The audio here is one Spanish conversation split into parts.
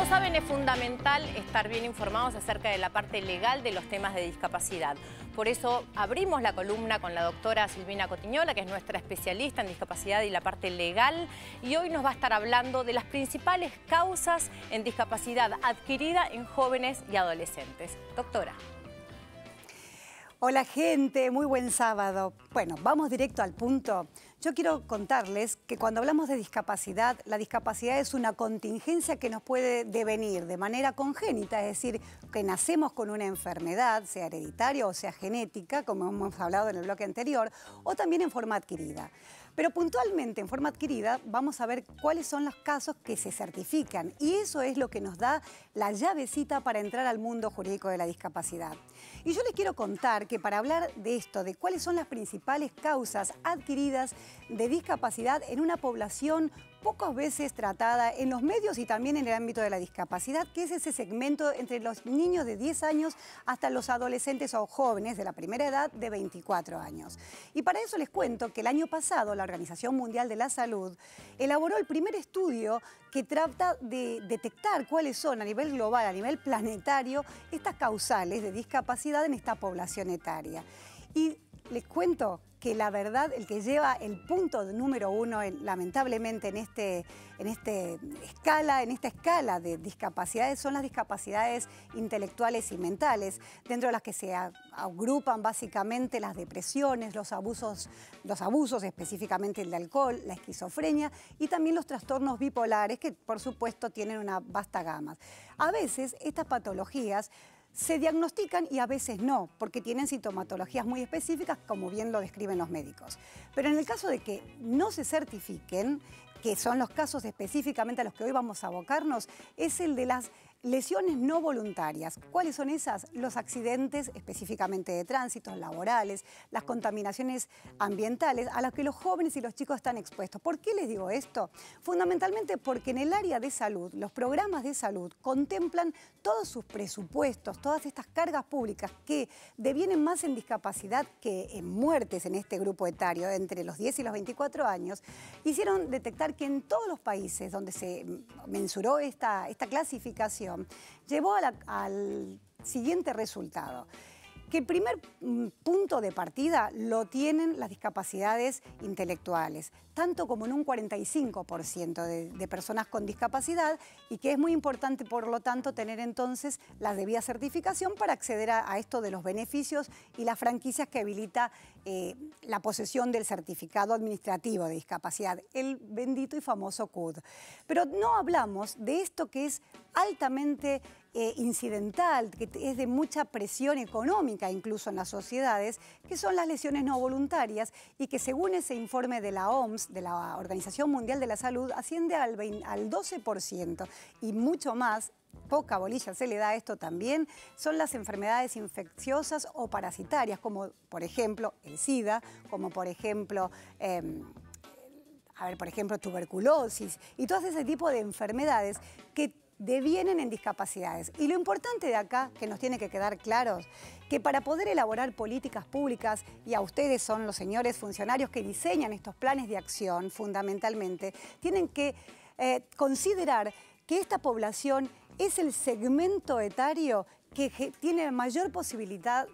saben, es fundamental estar bien informados acerca de la parte legal de los temas de discapacidad. Por eso abrimos la columna con la doctora Silvina Cotiñola, que es nuestra especialista en discapacidad y la parte legal, y hoy nos va a estar hablando de las principales causas en discapacidad adquirida en jóvenes y adolescentes. Doctora. Hola gente, muy buen sábado. Bueno, vamos directo al punto. Yo quiero contarles que cuando hablamos de discapacidad, la discapacidad es una contingencia que nos puede devenir de manera congénita, es decir, que nacemos con una enfermedad, sea hereditaria o sea genética, como hemos hablado en el bloque anterior, o también en forma adquirida. Pero puntualmente en forma adquirida vamos a ver cuáles son los casos que se certifican y eso es lo que nos da la llavecita para entrar al mundo jurídico de la discapacidad. Y yo les quiero contar que para hablar de esto, de cuáles son las principales causas adquiridas de discapacidad en una población pocas veces tratada en los medios y también en el ámbito de la discapacidad, que es ese segmento entre los niños de 10 años hasta los adolescentes o jóvenes de la primera edad de 24 años. Y para eso les cuento que el año pasado la Organización Mundial de la Salud elaboró el primer estudio que trata de detectar cuáles son a nivel global, a nivel planetario, estas causales de discapacidad en esta población etaria. Y les cuento que la verdad, el que lleva el punto número uno, lamentablemente, en esta escala de discapacidades, son las discapacidades intelectuales y mentales, dentro de las que se agrupan básicamente las depresiones, los abusos específicamente el de alcohol, la esquizofrenia y también los trastornos bipolares, que por supuesto tienen una vasta gama. A veces estas patologías se diagnostican y a veces no, porque tienen sintomatologías muy específicas, como bien lo describen los médicos. Pero en el caso de que no se certifiquen, que son los casos específicamente a los que hoy vamos a abocarnos, es el de las lesiones no voluntarias. ¿Cuáles son esas? Los accidentes específicamente de tránsito, laborales, las contaminaciones ambientales a las que los jóvenes y los chicos están expuestos. ¿Por qué les digo esto? Fundamentalmente porque en el área de salud, los programas de salud contemplan todos sus presupuestos, todas estas cargas públicas que devienen más en discapacidad que en muertes en este grupo etario, entre los 10 y los 24 años, hicieron detectar que en todos los países donde se mensuró esta clasificación, llevó al siguiente resultado, que el primer punto de partida lo tienen las discapacidades intelectuales, tanto como en un 45% de personas con discapacidad, y que es muy importante, por lo tanto, tener entonces la debida certificación para acceder a esto de los beneficios y las franquicias que habilita la posesión del certificado administrativo de discapacidad, el bendito y famoso CUD. Pero no hablamos de esto que es altamente incidental, que es de mucha presión económica incluso en las sociedades, que son las lesiones no voluntarias y que según ese informe de la OMS, de la Organización Mundial de la Salud, asciende al 12% y mucho más. Poca bolilla se le da a esto también, son las enfermedades infecciosas o parasitarias, como por ejemplo el SIDA, como por ejemplo tuberculosis y todo ese tipo de enfermedades que devienen en discapacidades. Y lo importante de acá, que nos tiene que quedar claro, que para poder elaborar políticas públicas, y a ustedes son los señores funcionarios que diseñan estos planes de acción fundamentalmente, tienen que considerar que esta población es el segmento etario que tiene mayor posibilidad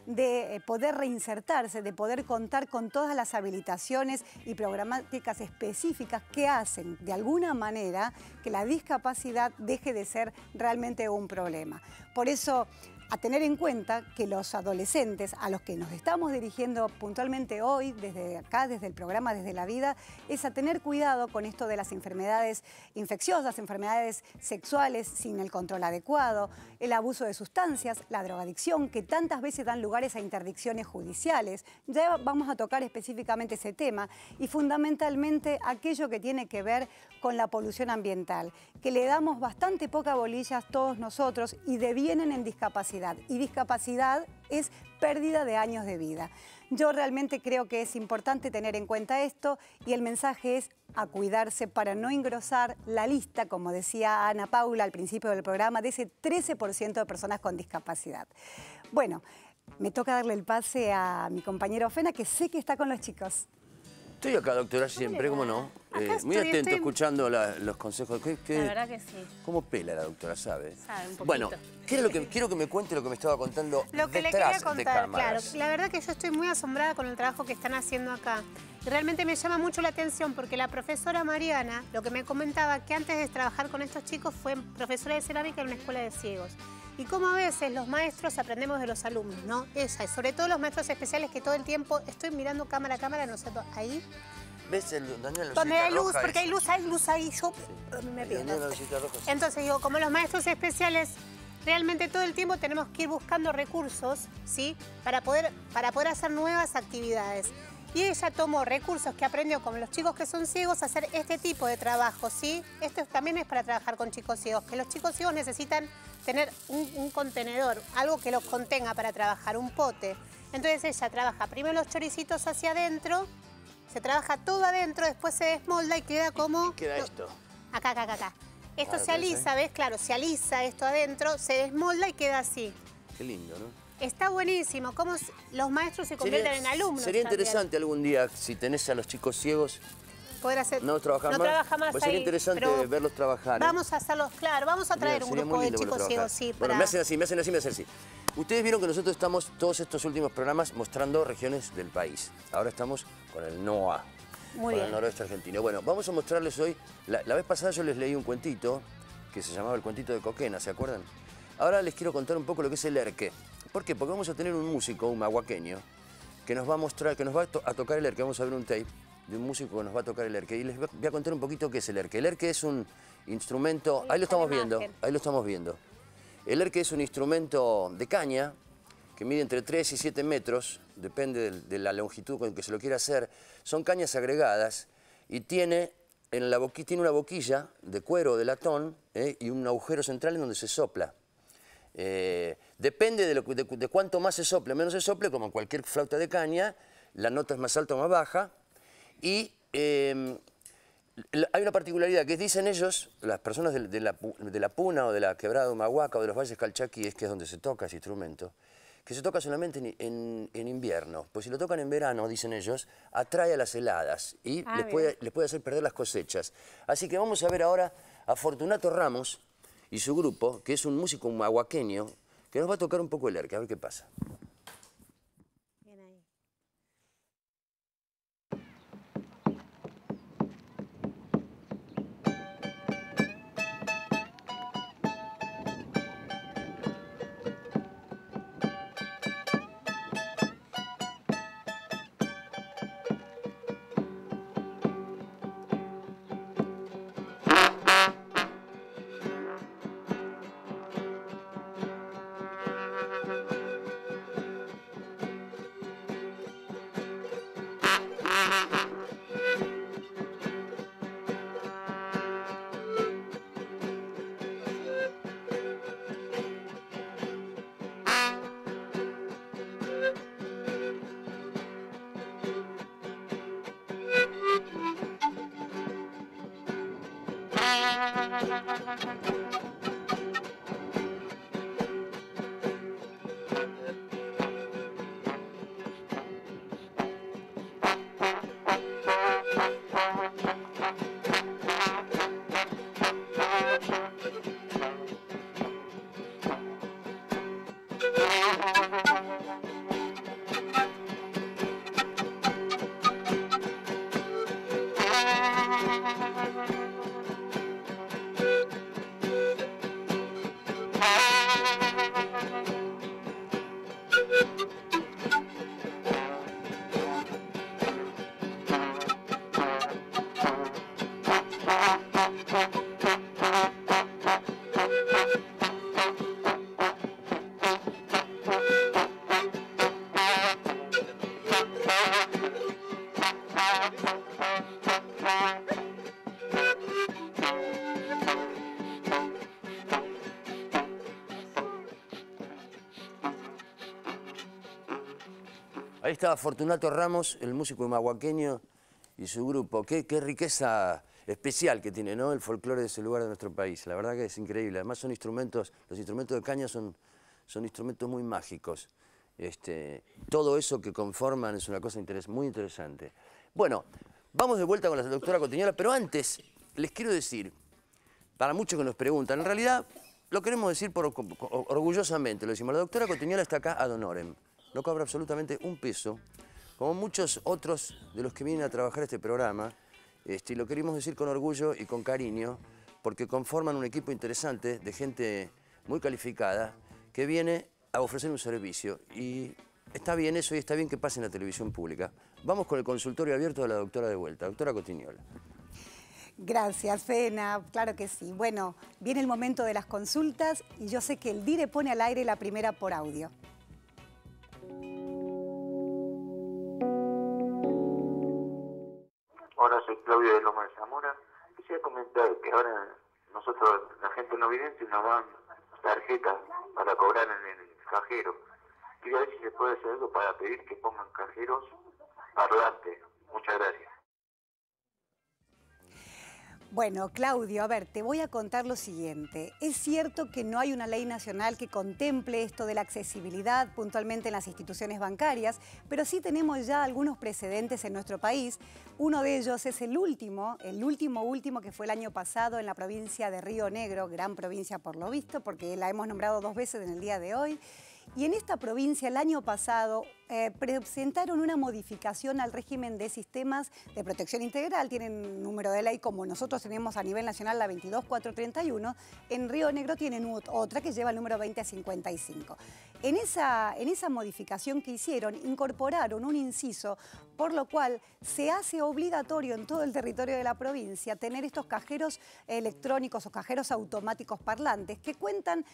de poder reinsertarse, de poder contar con todas las habilitaciones y programáticas específicas que hacen, de alguna manera, que la discapacidad deje de ser realmente un problema. Por eso, a tener en cuenta que los adolescentes a los que nos estamos dirigiendo puntualmente hoy, desde acá, desde el programa Desde la Vida, es a tener cuidado con esto de las enfermedades infecciosas, enfermedades sexuales sin el control adecuado, el abuso de sustancias, la drogadicción, que tantas veces dan lugares a interdicciones judiciales. Ya vamos a tocar específicamente ese tema y fundamentalmente aquello que tiene que ver con la polución ambiental, que le damos bastante poca bolilla todos nosotros y devienen en discapacidad. Y discapacidad es pérdida de años de vida. Yo realmente creo que es importante tener en cuenta esto y el mensaje es a cuidarse para no engrosar la lista, como decía Ana Paula al principio del programa, de ese 13% de personas con discapacidad. Bueno, me toca darle el pase a mi compañero Fena, que sé que está con los chicos. Estoy acá, doctora, siempre, ¿cómo no? muy atento, escuchando los consejos. La verdad que sí. ¿Cómo pela la doctora, sabe? Sabe un poquito. Bueno, quiero que me cuente lo que me estaba contando Lo que le detrás quería de contar, cámaras. claro. La verdad que yo estoy muy asombrada con el trabajo que están haciendo acá. Y realmente me llama mucho la atención porque la profesora Mariana, lo que me comentaba, que antes de trabajar con estos chicos fue profesora de cerámica en una escuela de ciegos. Y cómo a veces los maestros aprendemos de los alumnos, ¿no? Esa, y sobre todo los maestros especiales que todo el tiempo estoy mirando cámara a cámara, no sé, ahí. ¿Ves, Daniel? Donde hay luz, porque hay luz ahí, yo me pierdo. Entonces digo, como los maestros especiales, realmente todo el tiempo tenemos que ir buscando recursos, ¿sí? Para poder hacer nuevas actividades. Y ella tomó recursos que aprendió con los chicos que son ciegos a hacer este tipo de trabajo, ¿sí? Esto también es para trabajar con chicos ciegos, que los chicos ciegos necesitan tener un contenedor, algo que los contenga para trabajar, un pote. Entonces ella trabaja primero los choricitos hacia adentro, se trabaja todo adentro, después se desmolda y queda como... ¿Qué queda esto? Acá. Esto se alisa, ¿ves? Claro, se alisa esto adentro, se desmolda y queda así. Qué lindo, ¿no? Está buenísimo, cómo los maestros se convierten en alumnos. Sería también. interesante algún día, si tenés a los chicos ciegos, poder hacer... no trabaja más. Pues sería interesante verlos trabajar. Vamos a hacerlos, claro, vamos a traer un grupo de chicos ciegos, sí. Bueno, me hacen así. Ustedes vieron que nosotros estamos todos estos últimos programas mostrando regiones del país. Ahora estamos con el NOA, con el noroeste argentino. Bueno, vamos a mostrarles hoy, la vez pasada yo les leí un cuentito que se llamaba El cuentito de Coquena, ¿se acuerdan? Ahora les quiero contar un poco lo que es el erque. ¿Por qué? Porque vamos a tener un músico, un mahuaqueño, que nos va a mostrar, que nos va a tocar el erque. Vamos a ver un tape de un músico que nos va a tocar el erque. Y les voy a contar un poquito qué es el erque. El erque es un instrumento, ahí lo estamos viendo. El erque es un instrumento de caña que mide entre 3 y 7 metros, depende de la longitud con que se lo quiera hacer. Son cañas agregadas y tiene una boquilla de cuero o de latón y un agujero central en donde se sopla. Depende de cuánto más se sople, menos se sople, como en cualquier flauta de caña, la nota es más alta o más baja. Y hay una particularidad que dicen ellos, las personas de la Puna o de la Quebrada de Humahuaca o de los valles Calchaquíes, que es donde se toca ese instrumento, que se toca solamente en invierno. Pues si lo tocan en verano, dicen ellos, atrae a las heladas y les puede hacer perder las cosechas. Así que vamos a ver ahora a Fortunato Ramos y su grupo, que es un músico humahuaqueño, que nos va a tocar un poco el erque, a ver qué pasa. Bien ahí. Ahí estaba Fortunato Ramos, el músico humahuaqueño y su grupo. Qué riqueza especial que tiene, ¿no?, el folclore de ese lugar de nuestro país. La verdad que es increíble. Además son instrumentos, los instrumentos de caña son instrumentos muy mágicos. Todo eso que conforman es una cosa muy interesante. Bueno, Vamos de vuelta con la doctora Cotiñola, pero antes les quiero decir, para muchos que nos preguntan, en realidad lo queremos decir orgullosamente, lo decimos, la doctora Cotiñola está acá ad honorem, no cobra absolutamente un peso, como muchos otros de los que vienen a trabajar este programa, y lo queremos decir con orgullo y con cariño, porque conforman un equipo interesante de gente muy calificada que viene a ofrecer un servicio. Y está bien eso y está bien que pase en la televisión pública. Vamos con el consultorio abierto de la doctora de vuelta. Doctora Cotiñola. Gracias, Fena. Claro que sí. Bueno, viene el momento de las consultas y yo sé que el DIRE pone al aire la primera por audio. Hola, soy Claudio de Loma de Zamora. Quisiera comentar que ahora nosotros, la gente no vidente, nos dan tarjetas para cobrar en el cajero. Quería ver si se puede hacer algo para pedir que pongan cajeros parlantes. Muchas gracias. Bueno, Claudio, a ver, te voy a contar lo siguiente. Es cierto que no hay una ley nacional que contemple esto de la accesibilidad puntualmente en las instituciones bancarias, pero sí tenemos ya algunos precedentes en nuestro país. Uno de ellos es el último que fue el año pasado en la provincia de Río Negro, gran provincia por lo visto, porque la hemos nombrado 2 veces en el día de hoy. Y en esta provincia el año pasado presentaron una modificación al régimen de sistemas de protección integral. Tienen número de ley como nosotros tenemos a nivel nacional la 22431. En Río Negro tienen otra que lleva el número 2055. En esa modificación que hicieron incorporaron un inciso por lo cual se hace obligatorio en todo el territorio de la provincia tener estos cajeros electrónicos o cajeros automáticos parlantes que cuentan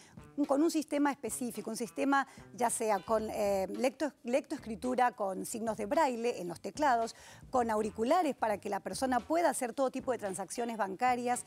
con un sistema específico, un sistema ya sea con lectoescritura, con signos de braille en los teclados, con auriculares para que la persona pueda hacer todo tipo de transacciones bancarias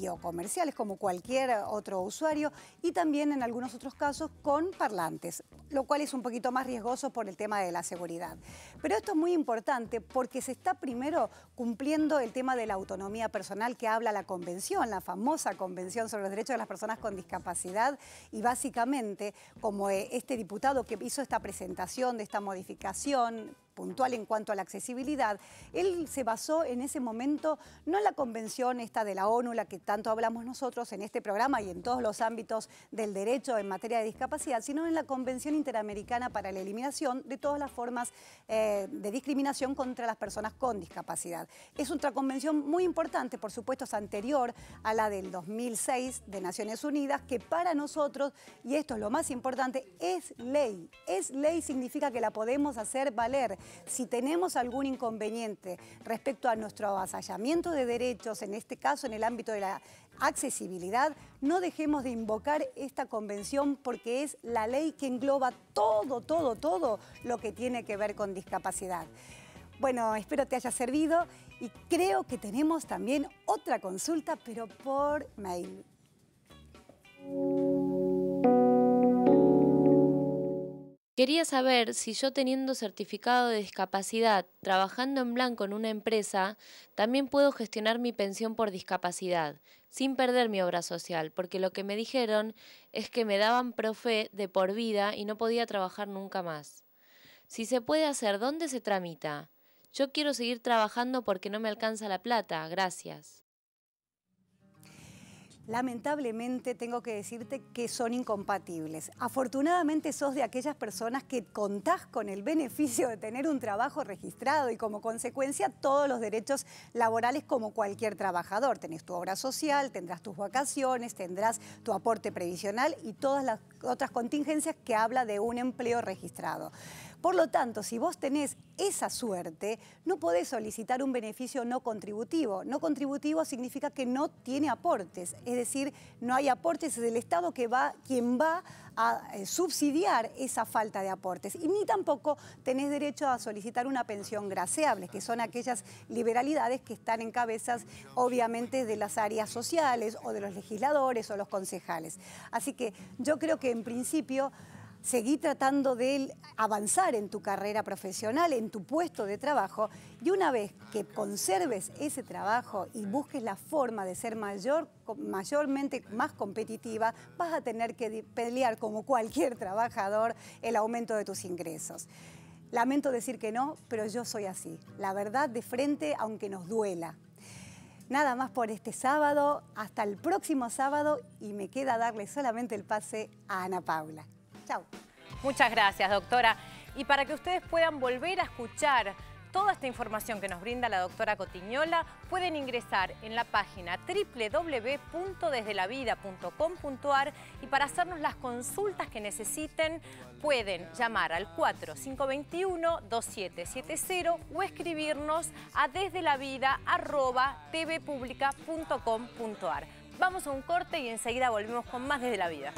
o comerciales como cualquier otro usuario, y también en algunos otros casos con parlantes, lo cual es un poquito más riesgoso por el tema de la seguridad. Pero esto es muy importante porque se está primero cumpliendo el tema de la autonomía personal que habla la Convención, la famosa Convención sobre los Derechos de las Personas con Discapacidad, y básicamente como este diputado que hizo esta presentación de esta modificación puntual en cuanto a la accesibilidad, él se basó en ese momento no en la convención esta de la ONU, la que tanto hablamos nosotros en este programa y en todos los ámbitos del derecho en materia de discapacidad, sino en la Convención Interamericana para la Eliminación de todas las formas de discriminación contra las personas con discapacidad. Es otra convención muy importante, por supuesto es anterior a la del 2006 de Naciones Unidas, que para nosotros, y esto es lo más importante, es ley. Es ley significa que la podemos hacer valer. Si tenemos algún inconveniente respecto a nuestro avasallamiento de derechos, en este caso en el ámbito de la accesibilidad, no dejemos de invocar esta convención porque es la ley que engloba todo lo que tiene que ver con discapacidad. Bueno, espero te haya servido y creo que tenemos también otra consulta, pero por mail. Quería saber si yo teniendo certificado de discapacidad, trabajando en blanco en una empresa, también puedo gestionar mi pensión por discapacidad, sin perder mi obra social, porque lo que me dijeron es que me daban Profe de por vida y no podía trabajar nunca más. Si se puede hacer, ¿dónde se tramita? Yo quiero seguir trabajando porque no me alcanza la plata, gracias. Lamentablemente tengo que decirte que son incompatibles. Afortunadamente sos de aquellas personas que contás con el beneficio de tener un trabajo registrado y como consecuencia todos los derechos laborales como cualquier trabajador. Tenés tu obra social, tendrás tus vacaciones, tendrás tu aporte previsional y todas las otras contingencias que habla de un empleo registrado. Por lo tanto, si vos tenés esa suerte, no podés solicitar un beneficio no contributivo. No contributivo significa que no tiene aportes, es decir, no hay aportes, es el Estado quien va a subsidiar esa falta de aportes. Y ni tampoco tenés derecho a solicitar una pensión graciable, que son aquellas liberalidades que están en cabezas, obviamente, de las áreas sociales o de los legisladores o los concejales. Así que yo creo que en principio seguí tratando de avanzar en tu carrera profesional, en tu puesto de trabajo, y una vez que conserves ese trabajo y busques la forma de ser mayormente más competitiva, vas a tener que pelear como cualquier trabajador el aumento de tus ingresos. Lamento decir que no, pero yo soy así. La verdad de frente, aunque nos duela. Nada más por este sábado. Hasta el próximo sábado y me queda darle solamente el pase a Ana Paula. Chau. Muchas gracias, doctora. Y para que ustedes puedan volver a escuchar toda esta información que nos brinda la doctora Cotiñola, pueden ingresar en la página www.desdelavida.com.ar y para hacernos las consultas que necesiten pueden llamar al 4521-2770 o escribirnos a desdelavida@tvpublica.com.ar. Vamos a un corte y enseguida volvemos con más Desde la Vida.